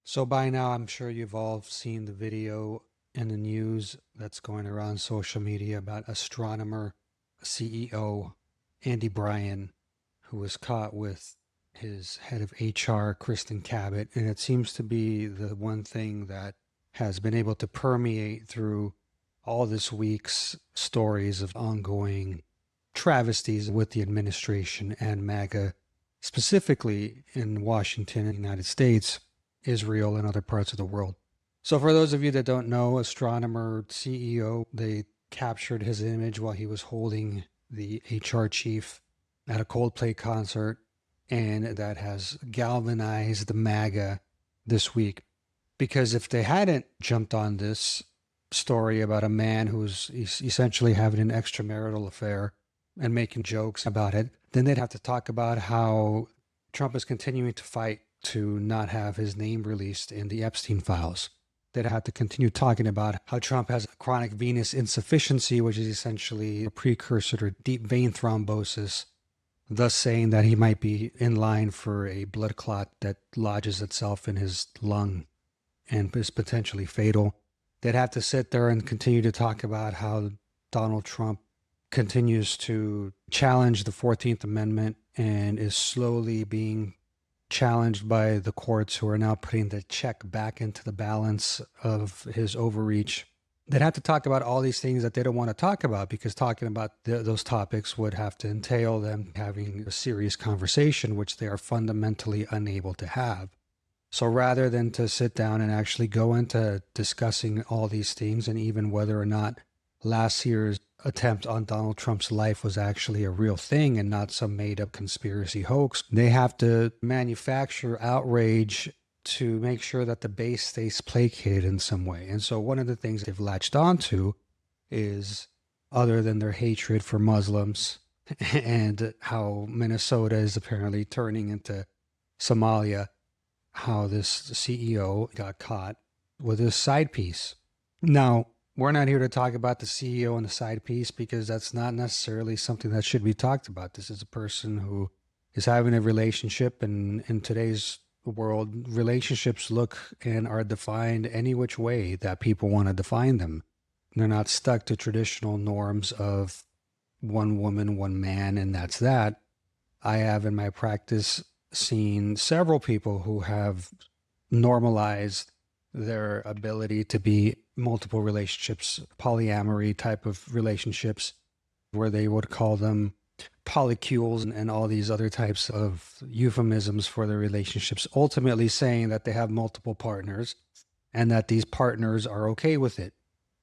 So by now, I'm sure you've all seen the video in the news that's going around social media about astronomer CEO Andy Bryan, who was caught with his head of HR, Kristen Cabot. And it seems to be the one thing that has been able to permeate through all this week's stories of ongoing travesties with the administration and MAGA, specifically in Washington, and the United States, Israel, and other parts of the world. So for those of you that don't know, astronomer CEO, they captured his image while he was holding the HR chief at a Coldplay concert, and that has galvanized the MAGA this week. Because if they hadn't jumped on this story about a man who's essentially having an extramarital affair and making jokes about it, then they'd have to talk about how Trump is continuing to fight to not have his name released in the Epstein files. They'd have to continue talking about how Trump has chronic venous insufficiency, which is essentially a precursor to deep vein thrombosis, thus saying that he might be in line for a blood clot that lodges itself in his lung and is potentially fatal. They'd have to sit there and continue to talk about how Donald Trump continues to challenge the 14th Amendment and is slowly being challenged by the courts, who are now putting the check back into the balance of his overreach. They'd have to talk about all these things that they don't want to talk about, because talking about those topics would have to entail them having a serious conversation, which they are fundamentally unable to have. So rather than to sit down and actually go into discussing all these things, and even whether or not last year's attempt on Donald Trump's life was actually a real thing and not some made-up conspiracy hoax, they have to manufacture outrage to make sure that the base stays placated in some way. And so one of the things they've latched onto is, other than their hatred for Muslims and how Minnesota is apparently turning into Somalia, how this CEO got caught with his side piece. Now, we're not here to talk about the CEO and the side piece, because that's not necessarily something that should be talked about. This is a person who is having a relationship, and in today's world, relationships look and are defined any which way that people want to define them. They're not stuck to traditional norms of one woman, one man, and that's that. I have in my practice seen several people who have normalized their ability to be multiple relationships, polyamory type of relationships, where they would call them polycules and all these other types of euphemisms for their relationships, ultimately saying that they have multiple partners and that these partners are okay with it.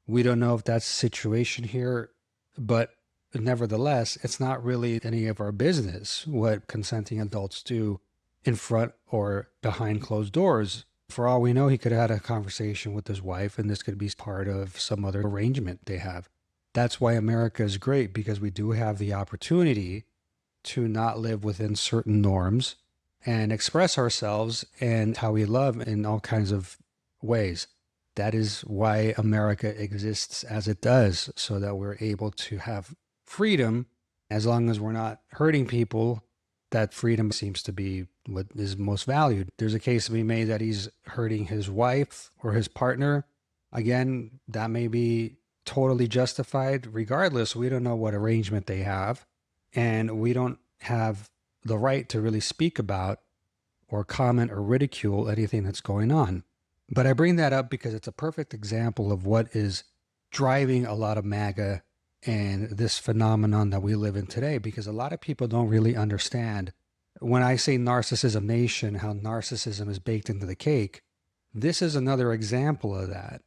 We don't know if that's the situation here, but nevertheless, it's not really any of our business what consenting adults do in front or behind closed doors. For all we know, he could have had a conversation with his wife, and this could be part of some other arrangement they have. That's why America is great, because we do have the opportunity to not live within certain norms and express ourselves and how we love in all kinds of ways. That is why America exists as it does, so that we're able to have freedom. As long as we're not hurting people, that freedom seems to be what is most valued. There's a case to be made that he's hurting his wife or his partner. Again, that may be totally justified. Regardless, we don't know what arrangement they have, and we don't have the right to really speak about or comment or ridicule anything that's going on. But I bring that up because it's a perfect example of what is driving a lot of MAGA and this phenomenon that we live in today, because a lot of people don't really understand. When I say Narcissism Nation, how narcissism is baked into the cake, this is another example of that.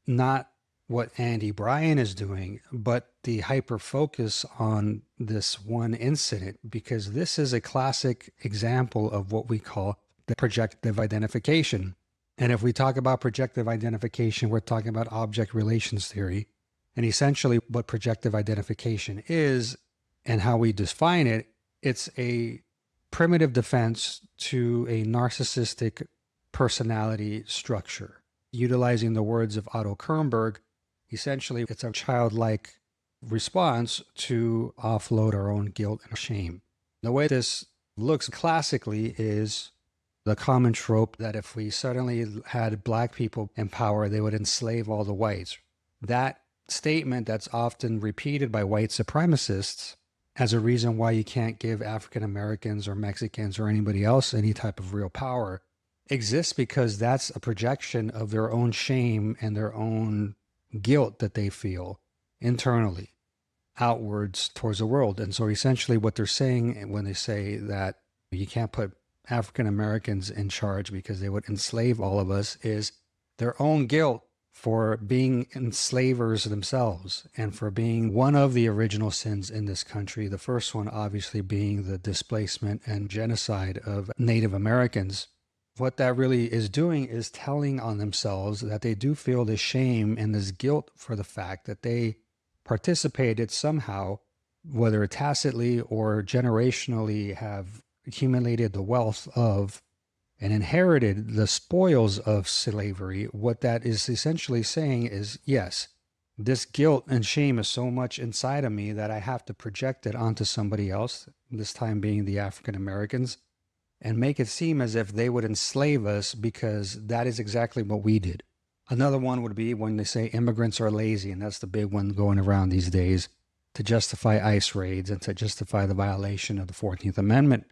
Not what Andy Bryan is doing, but the hyper focus on this one incident, because this is a classic example of what we call the projective identification. And if we talk about projective identification, we're talking about object relations theory. And essentially what projective identification is and how we define it, it's a primitive defense to a narcissistic personality structure. Utilizing the words of Otto Kernberg, essentially it's a childlike response to offload our own guilt and shame. The way this looks classically is The common trope that if we suddenly had black people in power, they would enslave all the whites. That statement that's often repeated by white supremacists as a reason why you can't give African Americans or Mexicans or anybody else any type of real power exists because that's a projection of their own shame and their own guilt that they feel internally outwards towards the world. And so essentially what they're saying when they say that you can't put African Americans in charge because they would enslave all of us is their own guilt for being enslavers themselves and for being one of the original sins in this country. The first one obviously being the displacement and genocide of Native Americans. What that really is doing is telling on themselves that they do feel this shame and this guilt for the fact that they participated somehow, whether tacitly or generationally, have accumulated the wealth of and inherited the spoils of slavery. What that is essentially saying is, yes, this guilt and shame is so much inside of me that I have to project it onto somebody else, this time being the African Americans, and make it seem as if they would enslave us because that is exactly what we did. Another one would be when they say immigrants are lazy, and that's the big one going around these days, to justify ICE raids and to justify the violation of the 14th Amendment.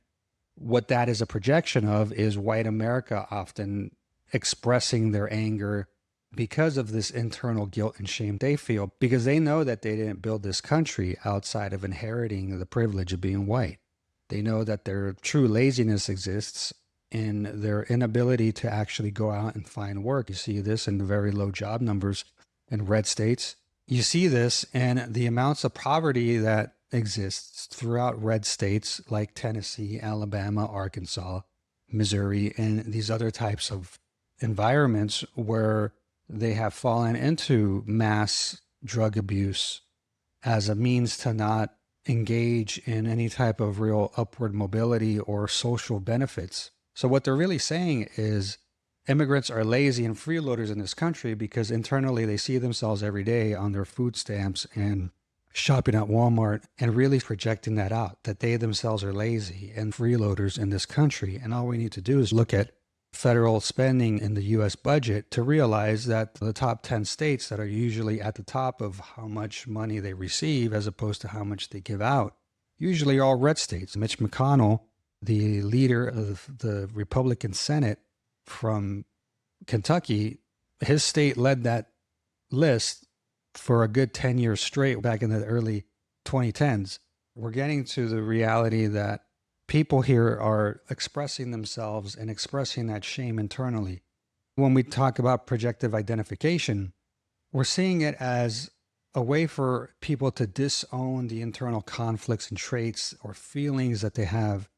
What that is a projection of is white America often expressing their anger because of this internal guilt and shame they feel, because they know that they didn't build this country outside of inheriting the privilege of being white. They know that their true laziness exists in their inability to actually go out and find work. You see this in the very low job numbers in red states. You see this in the amounts of poverty that exists throughout red states like Tennessee, Alabama, Arkansas, Missouri, and these other types of environments where they have fallen into mass drug abuse as a means to not engage in any type of real upward mobility or social benefits. So what they're really saying is immigrants are lazy and freeloaders in this country because internally they see themselves every day on their food stamps and shopping at Walmart and really projecting that out, that they themselves are lazy and freeloaders in this country. And all we need to do is look at federal spending in the U.S. budget to realize that the top 10 states that are usually at the top of how much money they receive as opposed to how much they give out, usually are all red states. Mitch McConnell, the leader of the Republican Senate from Kentucky, his state led that list for a good 10 years straight back in the early 2010s. We're getting to the reality that people here are expressing themselves and expressing that shame internally. When we talk about projective identification, we're seeing it as a way for people to disown the internal conflicts and traits or feelings that they have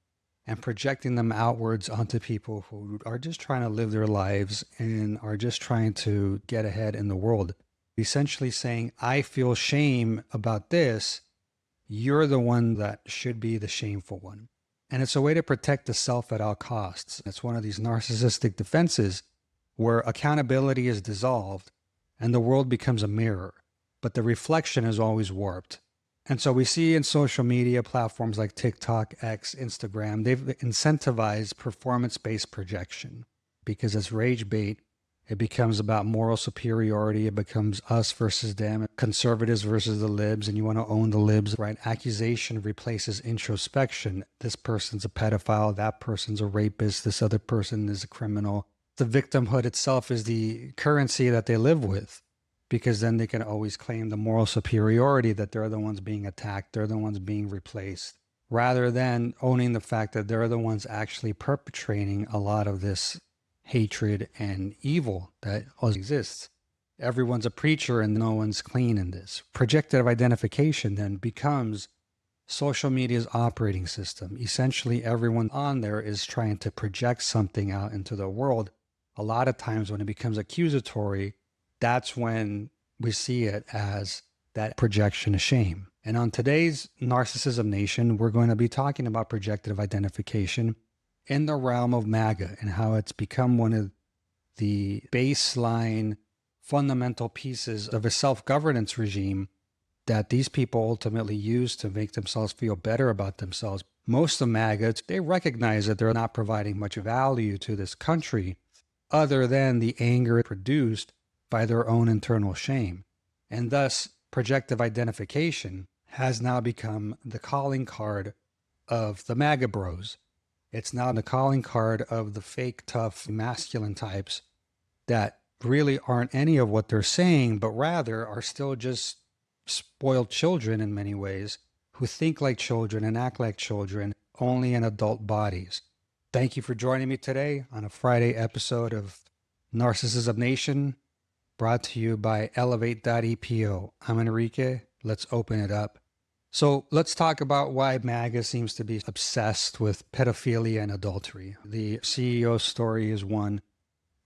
and projecting them outwards onto people who are just trying to live their lives and are just trying to get ahead in the world. Essentially saying, I feel shame about this. You're the one that should be the shameful one. And it's a way to protect the self at all costs. It's one of these narcissistic defenses where accountability is dissolved and the world becomes a mirror, but the reflection is always warped. And so we see in social media platforms like TikTok, X, Instagram, they've incentivized performance-based projection because it's rage bait. It becomes about moral superiority. It becomes us versus them, conservatives versus the libs, and you want to own the libs, right? Accusation replaces introspection. This person's a pedophile. That person's a rapist. This other person is a criminal. The victimhood itself is the currency that they live with, because then they can always claim the moral superiority that they're the ones being attacked. They're the ones being replaced, rather than owning the fact that they're the ones actually perpetrating a lot of this hatred and evil that exists. Everyone's a preacher and no one's clean in this. Projective identification then becomes social media's operating system. Essentially, everyone on there is trying to project something out into the world. A lot of times when it becomes accusatory, that's when we see it as that projection of shame. And on today's Narcissism Nation, we're going to be talking about projective identification in the realm of MAGA and how it's become one of the baseline fundamental pieces of a self-governance regime that these people ultimately use to make themselves feel better about themselves. Most of MAGA, they recognize that they're not providing much value to this country other than the anger produced by their own internal shame. And thus, projective identification has now become the calling card of the MAGA bros. It's now the calling card of the fake, tough, masculine types that really aren't any of what they're saying, but rather are still just spoiled children in many ways who think like children and act like children, only in adult bodies. Thank you for joining me today on a Friday episode of Narcissism Nation, brought to you by Elevate.epo. I'm Enrique. Let's open it up. So let's talk about why MAGA seems to be obsessed with pedophilia and adultery. The CEO story is one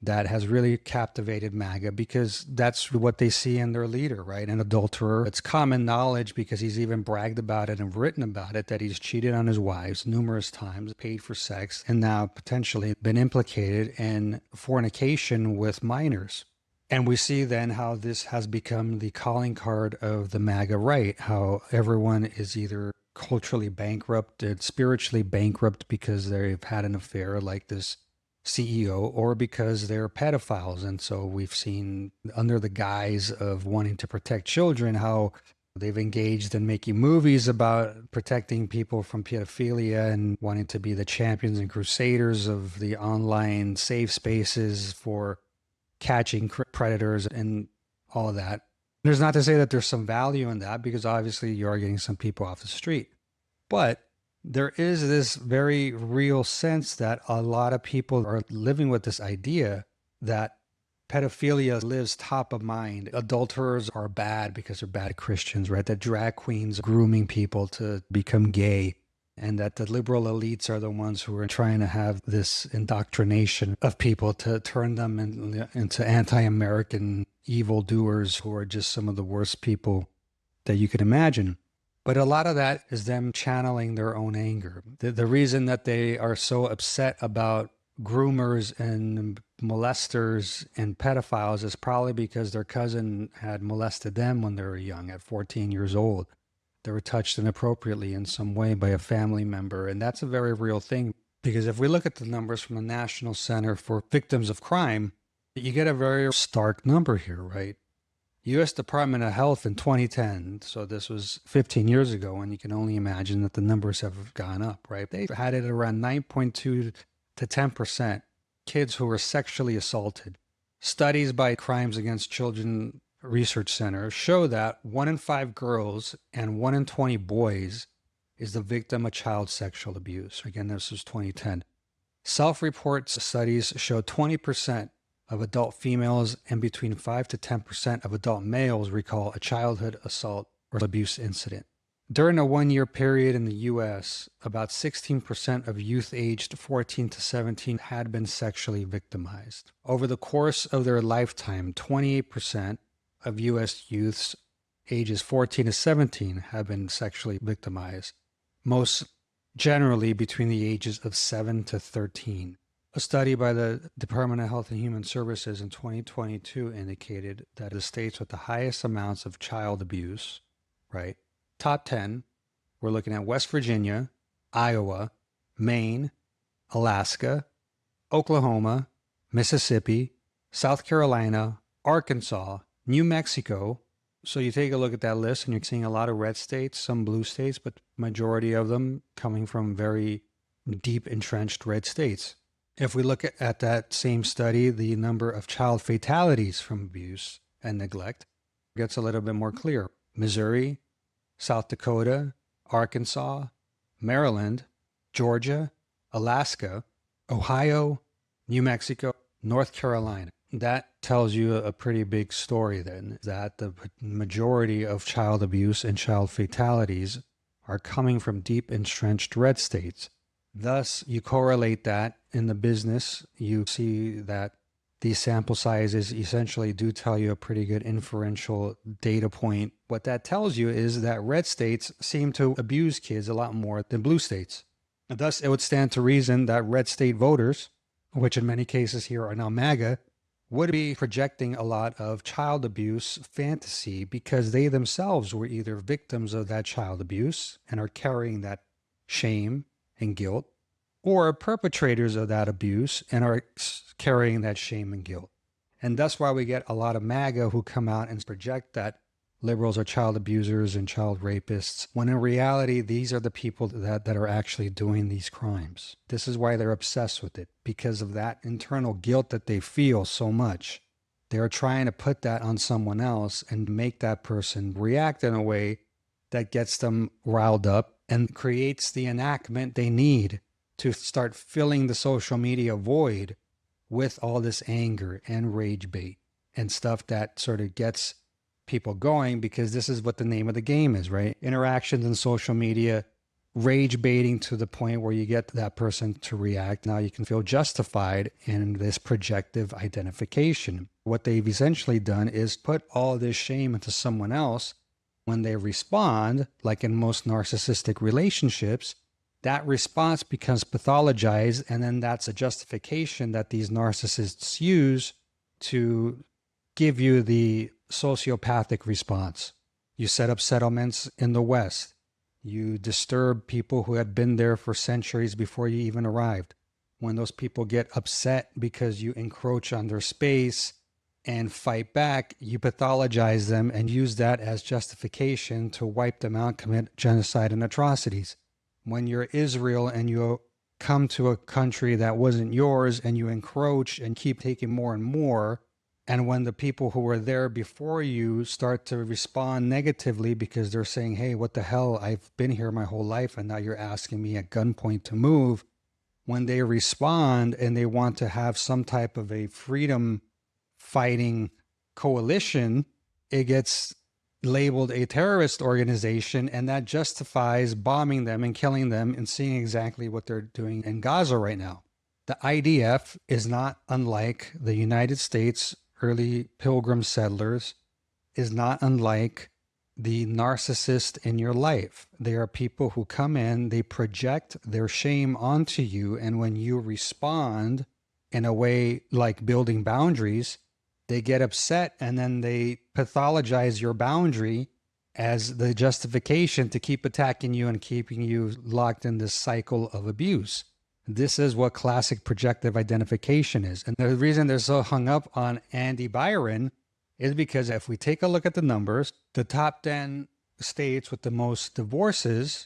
that has really captivated MAGA because that's what they see in their leader, right? An adulterer. It's common knowledge because he's even bragged about it and written about it that he's cheated on his wives numerous times, paid for sex, and now potentially been implicated in fornication with minors. And we see then how this has become the calling card of the MAGA right, how everyone is either culturally bankrupted, spiritually bankrupt because they've had an affair like this CEO, or because they're pedophiles. And so we've seen, under the guise of wanting to protect children, how they've engaged in making movies about protecting people from pedophilia and wanting to be the champions and crusaders of the online safe spaces for catching predators and all of that. There's not to say that there's some value in that, because obviously you are getting some people off the street. But there is this very real sense that a lot of people are living with this idea that pedophilia lives top of mind. Adulterers are bad because they're bad Christians, right? That drag queens are grooming people to become gay, and that the liberal elites are the ones who are trying to have this indoctrination of people to turn them into anti-American evildoers who are just some of the worst people that you could imagine. But a lot of that is them channeling their own anger. The reason that they are so upset about groomers and molesters and pedophiles is probably because their cousin had molested them when they were young, at 14 years old. They were touched inappropriately in some way by a family member. And that's a very real thing, because if we look at the numbers from the National Center for Victims of Crime, you get a very stark number here, right? U.S. Department of Health in 2010, so this was 15 years ago, and you can only imagine that the numbers have gone up, right? They had it around 9.2 to 10% kids who were sexually assaulted. Studies by Crimes Against Children Research Center show that 1 in 5 girls and 1 in 20 boys is the victim of child sexual abuse. Again, this was 2010. Self-report studies show 20% of adult females and between 5 to 10% of adult males recall a childhood assault or abuse incident. During a 1-year period in the U.S., about 16% of youth aged 14 to 17 had been sexually victimized. Over the course of their lifetime, 28% of U.S. youths ages 14 to 17 have been sexually victimized, most generally between the ages of 7 to 13. A study by the Department of Health and Human Services in 2022 indicated that the states with the highest amounts of child abuse, right? Top 10, we're looking at West Virginia, Iowa, Maine, Alaska, Oklahoma, Mississippi, South Carolina, Arkansas, New Mexico. So you take a look at that list and you're seeing a lot of red states, some blue states, but majority of them coming from very deep entrenched red states. If we look at that same study, the number of child fatalities from abuse and neglect gets a little bit more clear. Missouri, South Dakota, Arkansas, Maryland, Georgia, Alaska, Ohio, New Mexico, North Carolina. That tells you a pretty big story then, that the majority of child abuse and child fatalities are coming from deep entrenched red states. Thus, you correlate that in the business, you see that these sample sizes essentially do tell you a pretty good inferential data point. What that tells you is that red states seem to abuse kids a lot more than blue states. And thus, it would stand to reason that red state voters, which in many cases here are now MAGA, would be projecting a lot of child abuse fantasy because they themselves were either victims of that child abuse and are carrying that shame and guilt, or perpetrators of that abuse and are carrying that shame and guilt. And that's why we get a lot of MAGA who come out and project that liberals are child abusers and child rapists, when in reality, these are the people that are actually doing these crimes. This is why they're obsessed with it, because of that internal guilt that they feel so much. They're trying to put that on someone else and make that person react in a way that gets them riled up and creates the enactment they need to start filling the social media void with all this anger and rage bait and stuff that sort of gets people going, because this is what the name of the game is, right? Interactions in social media, rage baiting to the point where you get that person to react. Now you can feel justified in this projective identification. What they've essentially done is put all this shame into someone else. When they respond, like in most narcissistic relationships, that response becomes pathologized, and then that's a justification that these narcissists use to give you the sociopathic response. You set up settlements in the West. You disturb people who had been there for centuries before you even arrived. When those people get upset because you encroach on their space and fight back, you pathologize them and use that as justification to wipe them out, commit genocide and atrocities. When you're Israel and you come to a country that wasn't yours and you encroach and keep taking more and more, and when the people who were there before you start to respond negatively because they're saying, hey, what the hell, I've been here my whole life and now you're asking me at gunpoint to move. When they respond and they want to have some type of a freedom fighting coalition, it gets labeled a terrorist organization, and that justifies bombing them and killing them and seeing exactly what they're doing in Gaza right now. The IDF is not unlike the United States early pilgrim settlers, is not unlike the narcissist in your life. They are people who come in, they project their shame onto you, and when you respond in a way like building boundaries, they get upset and then they pathologize your boundary as the justification to keep attacking you and keeping you locked in this cycle of abuse. This is what classic projective identification is. And the reason they're so hung up on Andy Byron is because if we take a look at the numbers, the top 10 states with the most divorces: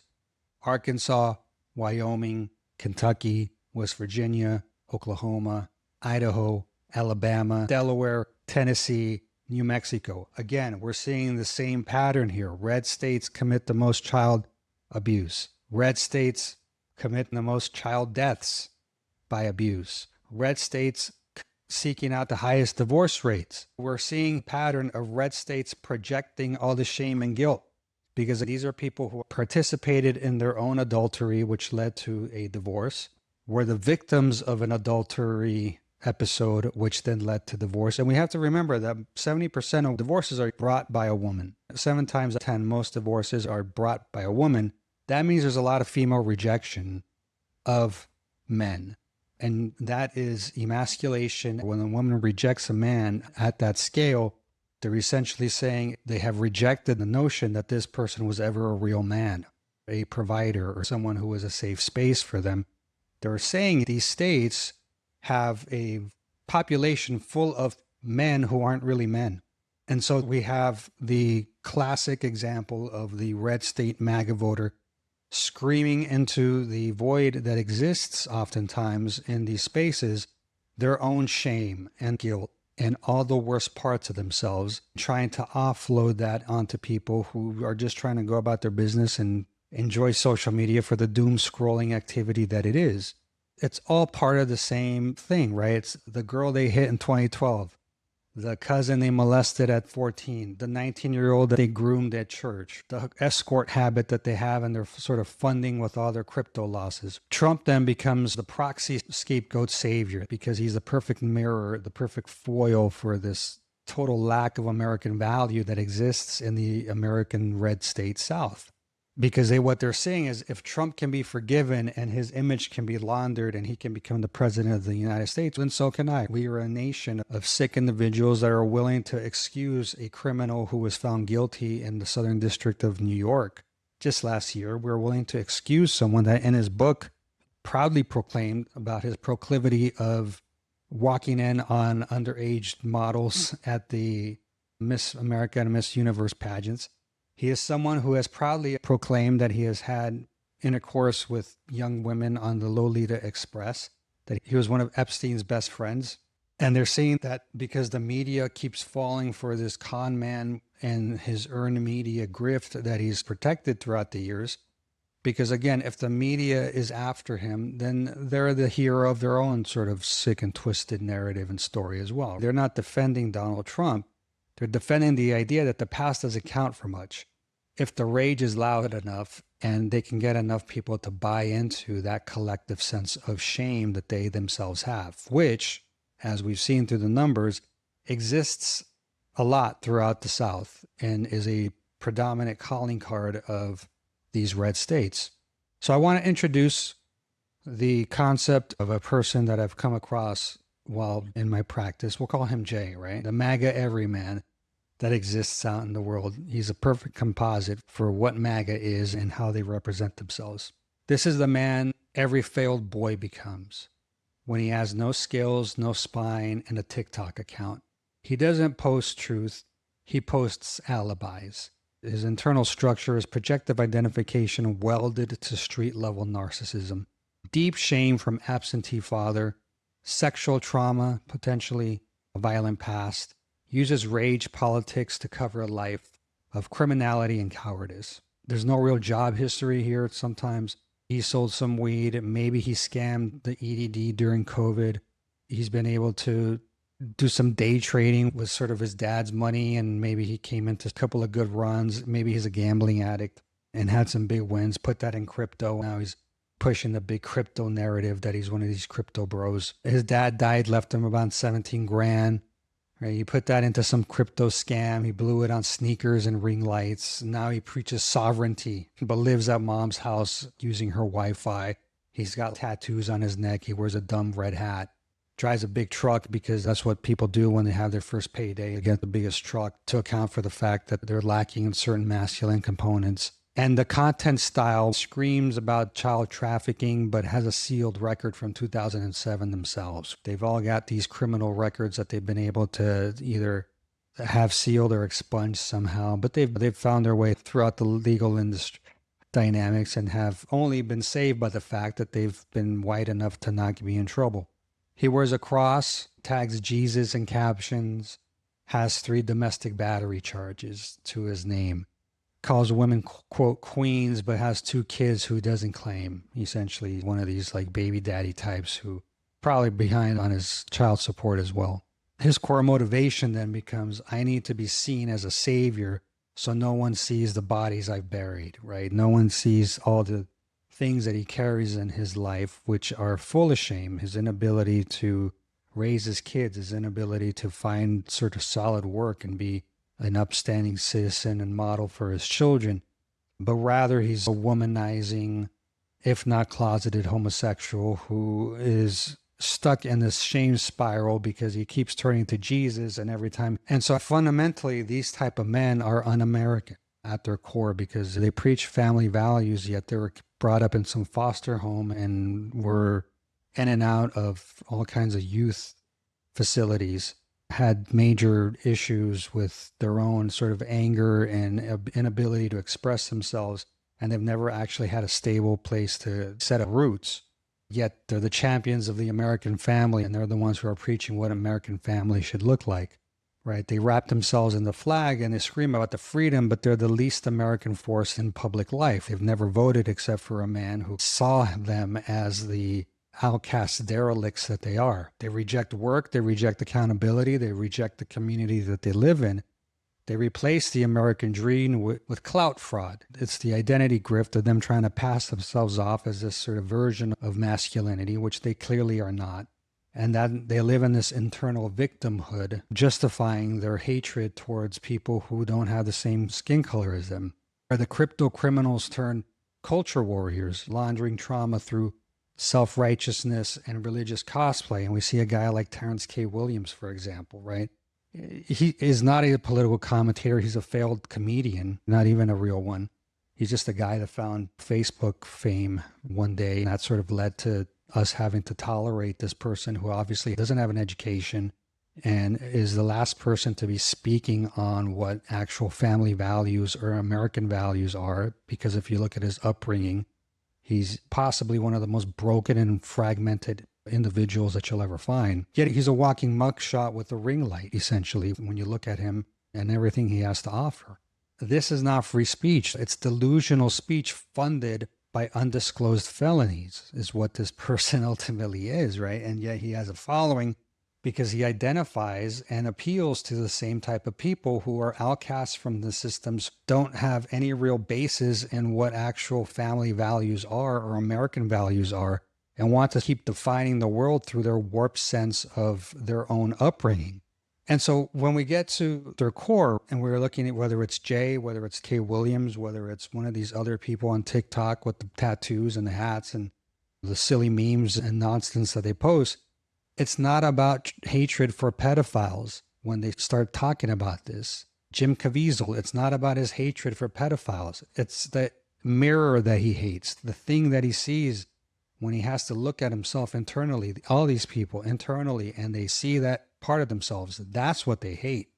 Arkansas, Wyoming, Kentucky, West Virginia, Oklahoma, Idaho, Alabama, Delaware, Tennessee, New Mexico. Again, we're seeing the same pattern here. Red states commit the most child abuse. Red states commit the most child deaths by abuse. Red states seeking out the highest divorce rates. We're seeing a pattern of red states projecting all the shame and guilt, because these are people who participated in their own adultery, which led to a divorce, were the victims of an adultery episode, which then led to divorce. And we have to remember that 70% of divorces are brought by a woman. 7 times out of 10, most divorces are brought by a woman. That means there's a lot of female rejection of men. And that is emasculation. When a woman rejects a man at that scale, they're essentially saying they have rejected the notion that this person was ever a real man, a provider, or someone who was a safe space for them. They're saying these states have a population full of men who aren't really men. And so we have the classic example of the red state MAGA voter screaming into the void that exists oftentimes in these spaces, their own shame and guilt and all the worst parts of themselves, trying to offload that onto people who are just trying to go about their business and enjoy social media for the doom scrolling activity that it is. It's all part of the same thing, right? It's the girl they hit in 2012, the cousin they molested at 14, the 19-year-old that they groomed at church, the escort habit that they have and they're sort of funding with all their crypto losses. Trump then becomes the proxy scapegoat savior because he's the perfect mirror, the perfect foil for this total lack of American value that exists in the American red state South. Because what they're saying is, if Trump can be forgiven and his image can be laundered and he can become the president of the United States, then so can I. We are a nation of sick individuals that are willing to excuse a criminal who was found guilty in the Southern District of New York just last year, we're willing to excuse someone that in his book proudly proclaimed about his proclivity of walking in on underage models at the Miss America and Miss Universe pageants. He is someone who has proudly proclaimed that he has had intercourse with young women on the Lolita Express, that he was one of Epstein's best friends. And they're saying that because the media keeps falling for this con man and his earned media grift that he's protected throughout the years. Because again, if the media is after him, then they're the hero of their own sort of sick and twisted narrative and story as well. They're not defending Donald Trump. They're defending the idea that the past doesn't count for much. If the rage is loud enough and they can get enough people to buy into that collective sense of shame that they themselves have, which, as we've seen through the numbers, exists a lot throughout the South and is a predominant calling card of these red states. So I want to introduce the concept of a person that I've come across while in my practice. We'll call him Jay, right? The MAGA everyman that exists out in the world. He's a perfect composite for what MAGA is and how they represent themselves. This is the man every failed boy becomes when he has no skills, no spine, and a TikTok account. He doesn't post truth. He posts alibis. His internal structure is projective identification welded to street-level narcissism. Deep shame from absentee father, sexual trauma, potentially a violent past, uses rage politics to cover a life of criminality and cowardice. There's no real job history here. Sometimes he sold some weed. Maybe he scammed the EDD during COVID. He's been able to do some day trading with sort of his dad's money, and maybe he came into a couple of good runs. Maybe he's a gambling addict and had some big wins, put that in crypto. Now he's pushing the big crypto narrative that he's one of these crypto bros. His dad died, left him about 17 grand. Right? You put that into some crypto scam. He blew it on sneakers and ring lights. Now he preaches sovereignty, but lives at mom's house using her Wi-Fi. He's got tattoos on his neck. He wears a dumb red hat. Drives a big truck because that's what people do when they have their first payday. They get the biggest truck to account for the fact that they're lacking in certain masculine components. And the content style screams about child trafficking, but has a sealed record from 2007 themselves. They've all got these criminal records that they've been able to either have sealed or expunged somehow, but they've found their way throughout the legal industry dynamics and have only been saved by the fact that they've been white enough to not be in trouble. He wears a cross, tags Jesus in captions, has 3 domestic battery charges to his name, calls women, quote, queens, but has 2 kids who doesn't claim. Essentially one of these like baby daddy types who probably behind on his child support as well. His core motivation then becomes, I need to be seen as a savior so no one sees the bodies I've buried, right? No one sees all the things that he carries in his life, which are full of shame. His inability to raise his kids, his inability to find sort of solid work and be an upstanding citizen and model for his children, but rather he's a womanizing, if not closeted homosexual who is stuck in this shame spiral because he keeps turning to Jesus and every time. And so fundamentally, these type of men are un-American at their core because they preach family values, yet they were brought up in some foster home and were in and out of all kinds of youth facilities, had major issues with their own sort of anger and inability to express themselves, and they've never actually had a stable place to set up roots. Yet they're the champions of the American family, and they're the ones who are preaching what American family should look like, right? They wrap themselves in the flag and they scream about the freedom, but they're the least American force in public life. They've never voted except for a man who saw them as the outcast derelicts that they are. They reject work, they reject accountability, they reject the community that they live in. They replace the American dream with clout fraud. It's the identity grift of them trying to pass themselves off as this sort of version of masculinity, which they clearly are not. And that they live in this internal victimhood, justifying their hatred towards people who don't have the same skin color as them. Or the crypto criminals turned culture warriors, laundering trauma through self-righteousness and religious cosplay. And we see a guy like Terrence K. Williams, for example, right? He is not a political commentator. He's a failed comedian, not even a real one. He's just a guy that found Facebook fame one day, and that sort of led to us having to tolerate this person who obviously doesn't have an education and is the last person to be speaking on what actual family values or American values are. Because if you look at his upbringing, he's possibly one of the most broken and fragmented individuals that you'll ever find. Yet he's a walking mugshot with a ring light, essentially, when you look at him and everything he has to offer. This is not free speech. It's delusional speech funded by undisclosed felonies, is what this person ultimately is, right? And yet he has a following because he identifies and appeals to the same type of people who are outcasts from the systems, don't have any real basis in what actual family values are or American values are, and want to keep defining the world through their warped sense of their own upbringing. And so when we get to their core and we're looking at whether it's Jay, whether it's Kay Williams, whether it's one of these other people on TikTok with the tattoos and the hats and the silly memes and nonsense that they post, it's not about hatred for pedophiles when they start talking about this. Jim Caviezel, it's not about his hatred for pedophiles. It's the mirror that he hates, the thing that he sees when he has to look at himself internally, all these people internally, and they see that part of themselves. That's what they hate.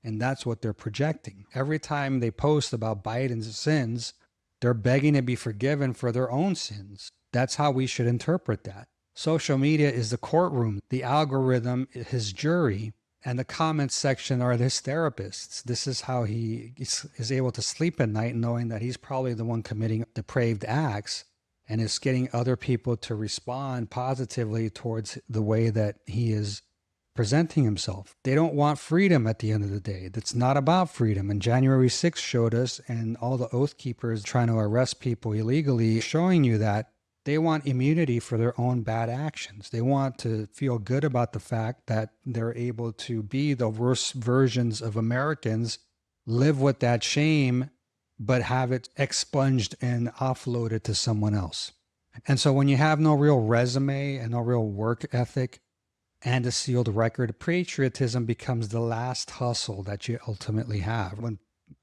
And that's what they're projecting. Every time they post about Biden's sins, they're begging to be forgiven for their own sins. That's how we should interpret that. Social media is the courtroom. The algorithm is his jury. And the comments section are his therapists. This is how he is able to sleep at night, knowing that he's probably the one committing depraved acts, and is getting other people to respond positively towards the way that he is presenting himself. They don't want freedom at the end of the day. That's not about freedom. And January 6th showed us, and all the Oath Keepers trying to arrest people illegally, showing you that they want immunity for their own bad actions. They want to feel good about the fact that they're able to be the worst versions of Americans, live with that shame, but have it expunged and offloaded to someone else. And so when you have no real resume and no real work ethic and a sealed record, patriotism becomes the last hustle that you ultimately have. When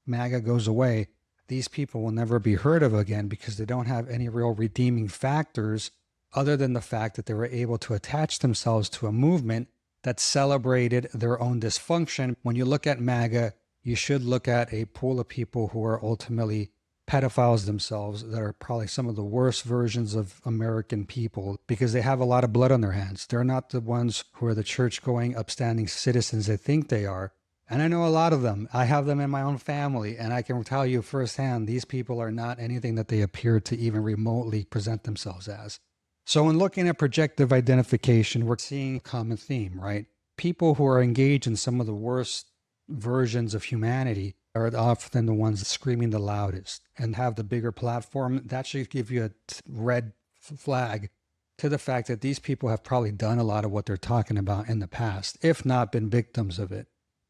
MAGA goes away, these people will never be heard of again because they don't have any real redeeming factors other than the fact that they were able to attach themselves to a movement that celebrated their own dysfunction. When you look at MAGA, you should look at a pool of people who are ultimately pedophiles themselves, that are probably some of the worst versions of American people because they have a lot of blood on their hands. They're not the ones who are the church-going, upstanding citizens they think they are. And I know a lot of them. I have them in my own family, and I can tell you firsthand, these people are not anything that they appear to even remotely present themselves as. So in looking at projective identification, we're seeing a common theme, right? People who are engaged in some of the worst versions of humanity are often the ones screaming the loudest and have the bigger platform. That should give you a red flag to the fact that these people have probably done a lot of what they're talking about in the past, if not been victims of it.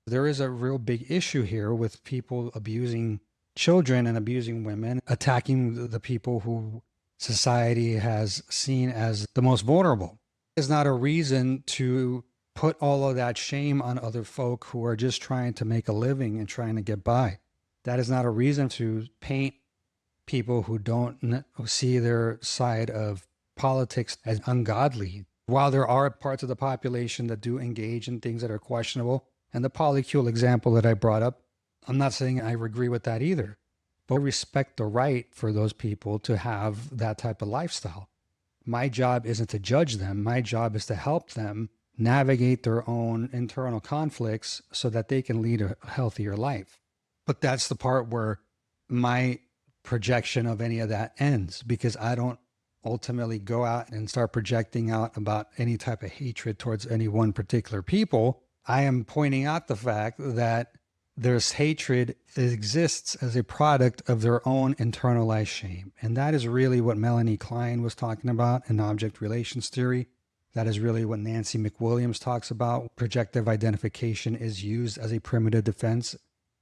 There is a real big issue here with people abusing children and abusing women, attacking the people who society has seen as the most vulnerable. It's not a reason to put all of that shame on other folk who are just trying to make a living and trying to get by. That is not a reason to paint people who don't see their side of politics as ungodly. While there are parts of the population that do engage in things that are questionable, and the polycule example that I brought up, I'm not saying I agree with that either, but respect the right for those people to have that type of lifestyle. My job isn't to judge them. My job is to help them navigate their own internal conflicts so that they can lead a healthier life. But that's the part where my projection of any of that ends, because I don't ultimately go out and start projecting out about any type of hatred towards any one particular people. I am pointing out the fact that there's hatred that exists as a product of their own internalized shame. And that is really what Melanie Klein was talking about in object relations theory. That is really what Nancy McWilliams talks about. Projective identification is used as a primitive defense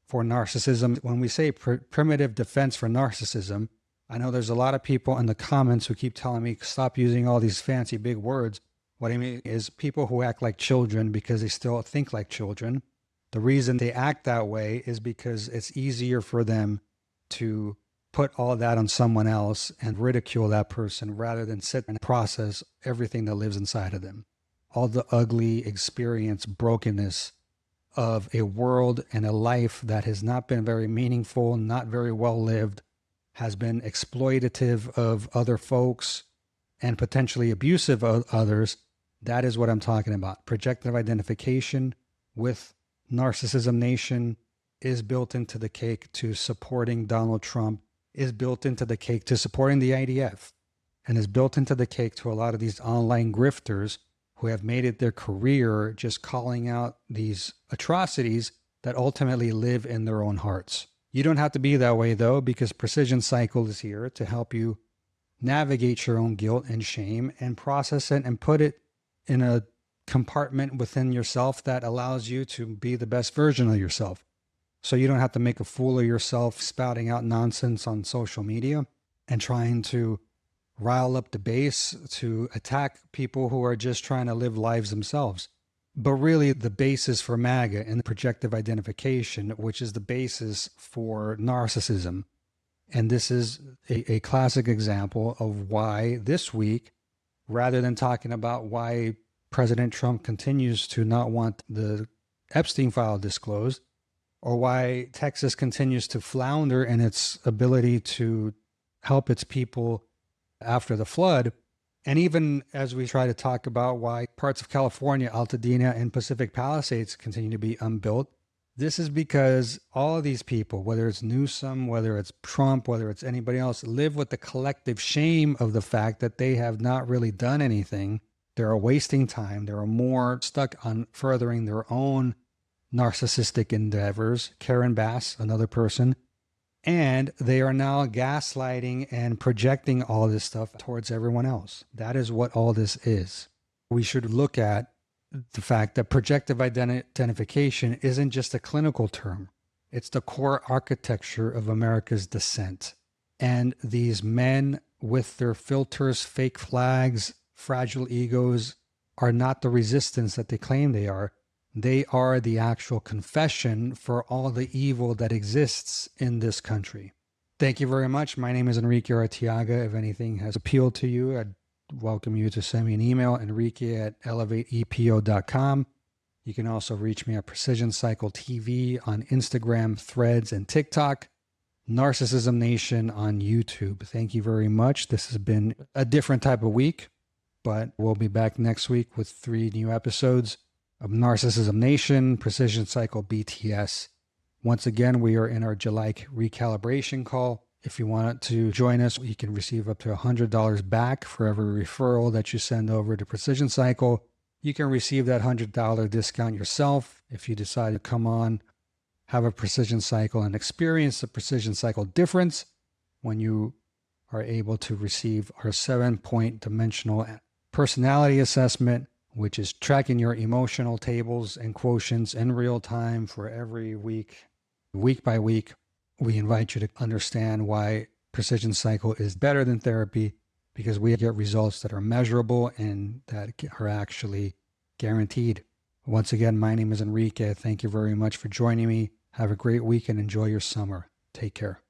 for narcissism. When we say primitive defense for narcissism, I know there's a lot of people in the comments who keep telling me, stop using all these fancy big words. What I mean is people who act like children because they still think like children. The reason they act that way is because it's easier for them to put all that on someone else and ridicule that person rather than sit and process everything that lives inside of them. All the ugly experience, brokenness of a world and a life that has not been very meaningful, not very well lived, has been exploitative of other folks and potentially abusive of others. That is what I'm talking about. Projective identification with Narcissism Nation is built into the cake to supporting Donald Trump, is built into the cake to supporting the IDF, and is built into the cake to a lot of these online grifters who have made it their career just calling out these atrocities that ultimately live in their own hearts. You don't have to be that way though, because PrecisionCycle is here to help you navigate your own guilt and shame and process it and put it in a compartment within yourself that allows you to be the best version of yourself. So you don't have to make a fool of yourself spouting out nonsense on social media and trying to rile up the base to attack people who are just trying to live lives themselves. But really the basis for MAGA and the projective identification, which is the basis for narcissism. And this is a classic example of why this week, rather than talking about why President Trump continues to not want the Epstein file disclosed, or why Texas continues to flounder in its ability to help its people after the flood, and even as we try to talk about why parts of California, Altadena, and Pacific Palisades continue to be unbuilt, this is because all of these people, whether it's Newsom, whether it's Trump, whether it's anybody else, live with the collective shame of the fact that they have not really done anything. They're wasting time. They're more stuck on furthering their own narcissistic endeavors. Karen Bass, another person. And they are now gaslighting and projecting all this stuff towards everyone else. That is what all this is. We should look at the fact that projective identification isn't just a clinical term. It's the core architecture of America's descent. And these men with their filters, fake flags, fragile egos are not the resistance that they claim they are. They are the actual confession for all the evil that exists in this country. Thank you very much. My name is Enrique Arteaga. If anything has appealed to you, I'd welcome you to send me an email, enrique@elevateepo.com. You can also reach me at PrecisionCycle TV on Instagram, Threads, and TikTok. Narcissism Nation on YouTube. Thank you very much. This has been a different type of week, but we'll be back next week with 3 new episodes of Narcissism Nation, PrecisionCycle BTS. Once again, we are in our July recalibration call. If you want to join us, you can receive up to $100 back for every referral that you send over to PrecisionCycle. You can receive that $100 discount yourself if you decide to come on, have a PrecisionCycle, and experience the PrecisionCycle difference when you are able to receive our 7-point dimensional personality assessment, which is tracking your emotional tables and quotients in real time for every week, week by week. We invite you to understand why PrecisionCycle is better than therapy, because we get results that are measurable and that are actually guaranteed. Once again, my name is Enrique. Thank you very much for joining me. Have a great week and enjoy your summer. Take care.